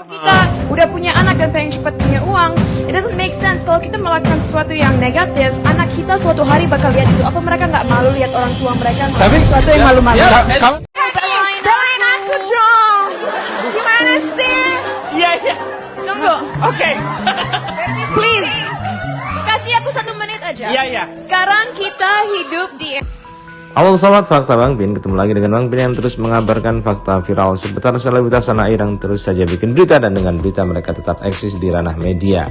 Kita udah punya anak dan pengen cepat punya uang, it doesn't make sense kalau kita melakukan sesuatu yang negatif. Anak kita suatu hari bakal lihat itu. Apa mereka nggak malu lihat orang tua mereka melakukan sesuatu yang malu-malu? Doain aku dong. Gimana sih? Iya. Tunggu. Oke. Please. Kasih aku 1 menit aja. Iya. Sekarang kita hidup di... Halo sobat Fakta Bang Bin, ketemu lagi dengan Bang Bin yang terus mengabarkan fakta viral seputar selebritas tanah air yang terus saja bikin berita, dan dengan berita mereka tetap eksis di ranah media.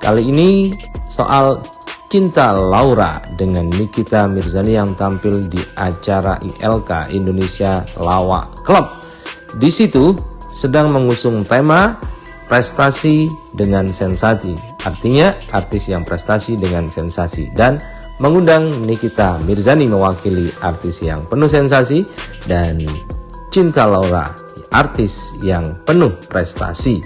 Kali ini soal Cinta Laura dengan Nikita Mirzani yang tampil di acara ILK Indonesia Lawak Club. Di situ sedang mengusung tema prestasi dengan sensasi, artinya artis yang prestasi dengan sensasi, dan mengundang Nikita Mirzani mewakili artis yang penuh sensasi dan Cinta Laura artis yang penuh prestasi.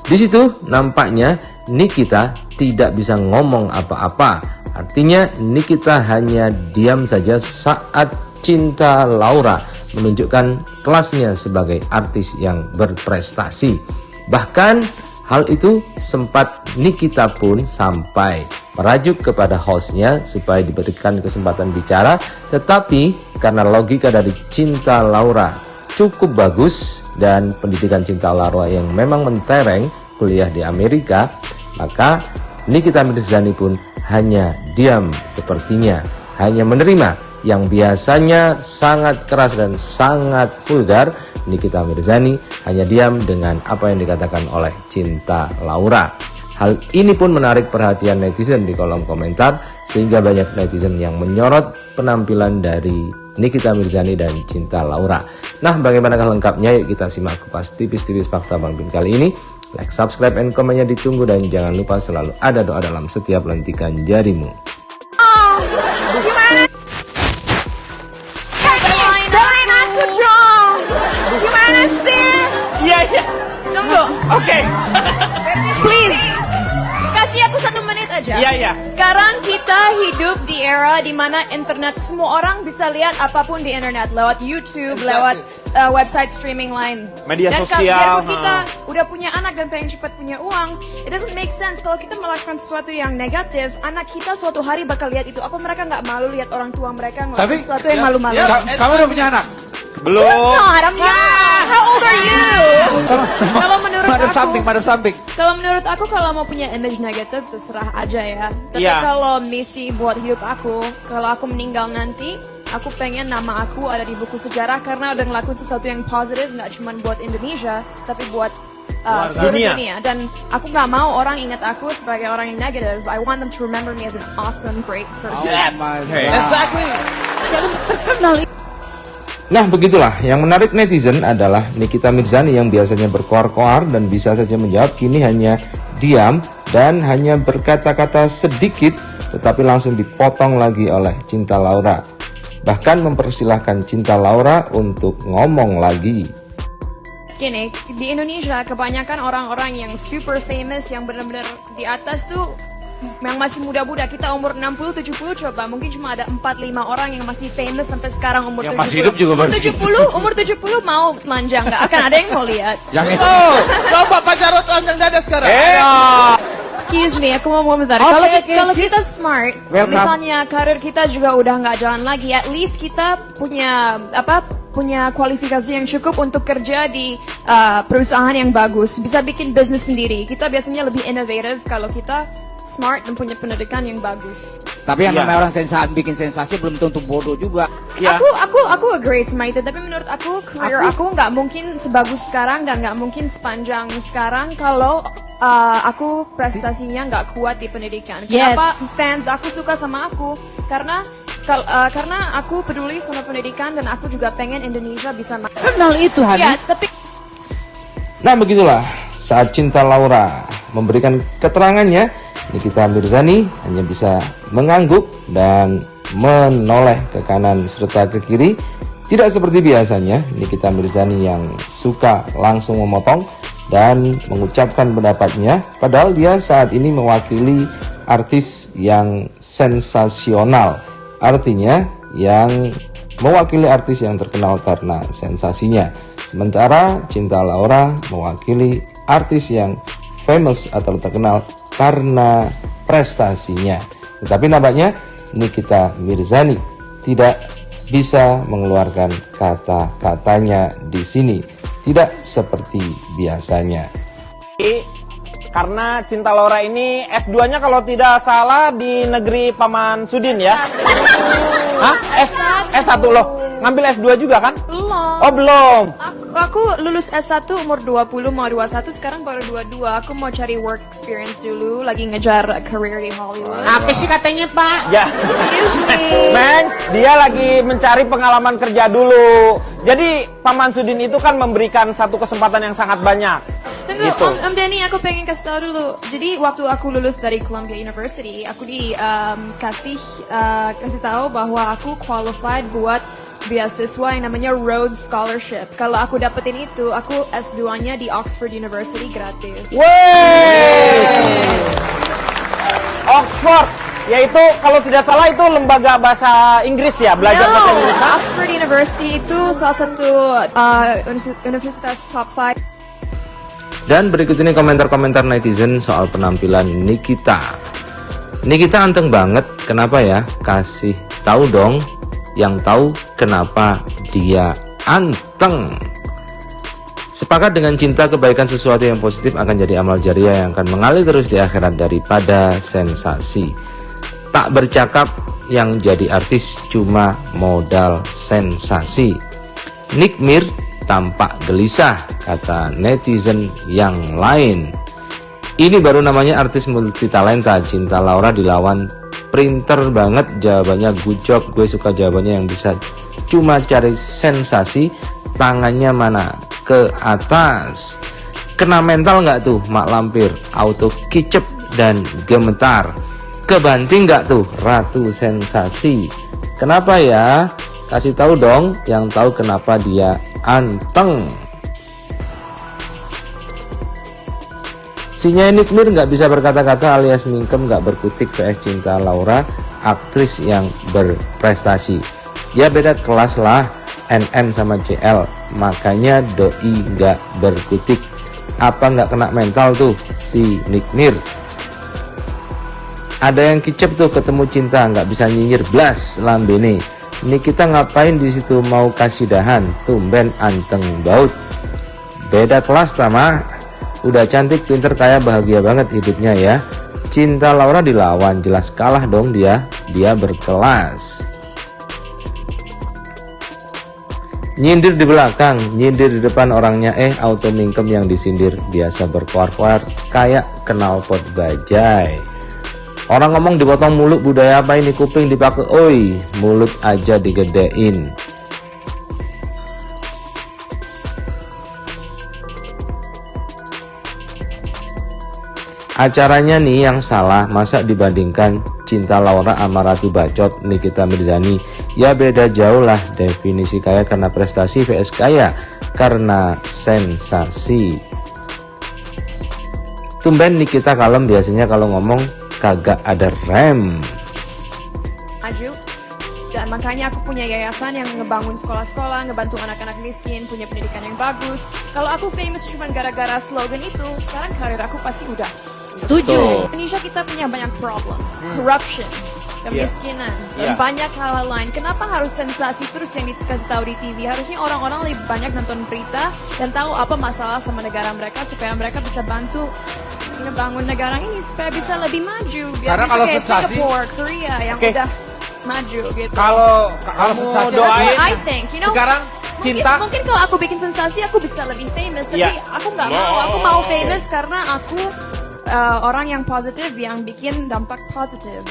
Di situ nampaknya Nikita tidak bisa ngomong apa-apa. Artinya Nikita hanya diam saja saat Cinta Laura menunjukkan kelasnya sebagai artis yang berprestasi. Bahkan hal itu sempat Nikita pun sampai merajuk kepada hostnya supaya diberikan kesempatan bicara, tetapi karena logika dari Cinta Laura cukup bagus dan pendidikan Cinta Laura yang memang mentereng kuliah di Amerika, maka Nikita Mirzani pun hanya diam sepertinya, hanya menerima yang biasanya sangat keras dan sangat vulgar. Nikita Mirzani hanya diam dengan apa yang dikatakan oleh Cinta Laura. Hal ini pun menarik perhatian netizen di kolom komentar, sehingga banyak netizen yang menyorot penampilan dari Nikita Mirzani dan Cinta Laura. Nah, bagaimanakah lengkapnya? Yuk kita simak kupas tipis-tipis fakta Bang Bin kali ini. Like, subscribe, and komennya ditunggu, dan jangan lupa selalu ada doa dalam setiap lentikan jarimu. Gimana? Doain aku dong. Gimana sih? Iya. Tunggu. Oke. Please. Kasih aku 1 menit aja. Iya. Sekarang kita hidup di era di mana internet, semua orang bisa lihat apapun di internet lewat YouTube, lewat website streaming lain. Media dan sosial. Dan kita udah punya anak dan pengen cepat punya uang, it doesn't make sense kalau kita melakukan sesuatu yang negatif. Anak kita suatu hari bakal lihat itu. Apa mereka nggak malu lihat orang tua mereka melakukan sesuatu yang malu-malu? Kamu udah punya anak? Belum. I'm young. How old are you? Kalau menurut samping. Kalau menurut aku, kalau mau punya image negatif terserah aja ya. Tapi Iya. kalau misi buat hidup aku, kalau aku meninggal nanti, aku pengen nama aku ada di buku sejarah karena udah ngelakuin sesuatu yang positif, nggak cuma buat Indonesia, tapi buat seluruh dunia. Dan aku nggak mau orang ingat aku sebagai orang yang negatif. I want them to remember me as an awesome, great person. Exactly. Jangan terkenal. Nah, begitulah, yang menarik netizen adalah Nikita Mirzani yang biasanya berkoar-koar dan bisa saja menjawab, kini hanya diam dan hanya berkata-kata sedikit, tetapi langsung dipotong lagi oleh Cinta Laura. Bahkan mempersilahkan Cinta Laura untuk ngomong lagi. Gini, di Indonesia kebanyakan orang-orang yang super famous, yang benar-benar di atas tuh, yang masih muda-muda. Kita umur 60-70 coba, mungkin cuma ada 4-5 orang yang masih famous sampai sekarang umur Yang 70. masih hidup juga baru 70, umur 70 mau telanjang, nggak akan ada yang mau lihat. Yang itu. Coba Pak Jarod telanjang dada sekarang. Excuse me, aku mau bentar. Okay, Kalau kita smart, Welcome. misalnya karir kita juga udah nggak jalan lagi, at least kita punya kualifikasi yang cukup untuk kerja di perusahaan yang bagus, bisa bikin bisnis sendiri. Kita biasanya lebih inovatif kalau kita smart dan punya pendidikan yang bagus. Tapi yang Iya. namanya orang bikin sensasi belum tentu bodoh juga. Iya. Aku agree sama itu, tapi menurut aku career aku nggak mungkin sebagus sekarang dan nggak mungkin sepanjang sekarang kalau aku prestasinya nggak kuat di pendidikan. Yes. Kenapa fans aku suka sama aku? Karena aku peduli sama pendidikan dan aku juga pengen Indonesia bisa maju. Kenal itu, Hani. Ya, tapi Nah, begitulah saat Cinta Laura memberikan keterangannya, Nikita Mirzani hanya bisa mengangguk dan menoleh ke kanan serta ke kiri. Tidak seperti biasanya Nikita Mirzani yang suka langsung memotong dan mengucapkan pendapatnya, padahal dia saat ini mewakili artis yang sensasional, artinya yang mewakili artis yang terkenal karena sensasinya. Sementara Cinta Laura mewakili artis yang famous atau terkenal karena prestasinya. Tetapi nampaknya Nikita Mirzani tidak bisa mengeluarkan kata-katanya di sini, tidak seperti biasanya. Karena Cinta Laura ini S2-nya kalau tidak salah di negeri Paman Sudin ya? Hah? S1 loh. Ngambil S2 juga kan? Belum. Oh belum. Aku lulus S1 umur 20, mau 21, sekarang baru 22. Aku mau cari work experience dulu, lagi ngejar career di Hollywood. Apa sih katanya, Pak? Ya. Excuse me. Men, dia lagi mencari pengalaman kerja dulu. Jadi Paman Sudin itu kan memberikan satu kesempatan yang sangat banyak. Tunggu, Gitu. Om Denny, aku pengen kasih tahu dulu. Jadi waktu aku lulus dari Columbia University, aku kasih tahu bahwa aku qualified buat beasiswa yang namanya Rhodes Scholarship. Kalau aku dapetin itu, aku S2-nya di Oxford University gratis. Wey! Oxford, yaitu kalau tidak salah itu lembaga bahasa Inggris ya, belajar bahasa Inggris. No, Oxford University itu salah satu universitas top 5. Dan berikut ini komentar-komentar netizen soal penampilan Nikita. Nikita anteng banget, kenapa ya? Kasih tahu dong yang tahu kenapa dia anteng. Sepakat dengan cinta, kebaikan sesuatu yang positif akan jadi amal jariah yang akan mengalir terus di akhirat daripada sensasi. Tak bercakap yang jadi artis cuma modal sensasi. Nick Mir tampak gelisah, kata netizen yang lain. Ini baru namanya artis multitalenta. Cinta Laura dilawan printer banget, jawabannya good job. Gue suka jawabannya yang bisa cuma cari sensasi, tangannya mana ke atas. Kena mental nggak tuh Mak Lampir, auto kicep dan gemetar. Kebanting nggak tuh Ratu Sensasi. Kenapa ya? Kasih tahu dong yang tahu kenapa dia anteng. Sinyai Nick Mir nggak bisa berkata-kata alias mingkem, nggak berkutik vs Cinta Laura, aktris yang berprestasi. Ya beda kelas lah, NM sama CL, makanya doi nggak berkutik. Apa nggak kena mental tuh si Nick Mir? Ada yang kicep tuh ketemu cinta, nggak bisa nyinyir blas lambene. Ini kita ngapain di situ, mau kasih dahan, tumben anteng baut. Beda kelas tama. Udah cantik, pinter, kaya, bahagia banget hidupnya ya. Cinta Laura dilawan, jelas kalah dong dia berkelas. Nyindir di belakang, nyindir di depan orangnya, auto mingkem yang disindir, biasa berkoar-koar kayak knalpot bajai. Orang ngomong dipotong mulut, budaya apa ini, kuping dipakai, oi, mulut aja digedein. Acaranya nih yang salah, masa dibandingkan Cinta Laura sama Ratu Bacot Nikita Mirzani? Ya beda jauh lah, definisi kaya karena prestasi vs kaya karena sensasi. Tumben Nikita kalem, biasanya kalau ngomong kagak ada rem. Maju. Dan makanya aku punya yayasan yang ngebangun sekolah-sekolah, ngebantu anak-anak miskin, punya pendidikan yang bagus. Kalau aku famous cuma gara-gara slogan itu, sekarang karir aku pasti udah. Setuju. Indonesia kita punya banyak problem, corruption, kemiskinan, dan Yeah. banyak hal lain. Kenapa harus sensasi terus yang dikasih tahu di TV? Harusnya orang-orang lebih banyak nonton berita dan tahu apa masalah sama negara mereka supaya mereka bisa bantu ngebangun negara ini supaya bisa lebih maju. Biar Karena bisa kalau kayak sensasi- Singapore, Korea yang Oke. udah maju gitu. Kalau kamu sensasi- That's doain, what I think, you know. sekarang cinta. Mungkin kalau aku bikin sensasi aku bisa lebih famous, tapi Iya. aku nggak mau. Aku mau famous karena aku orang yang positif yang bikin dampak positif.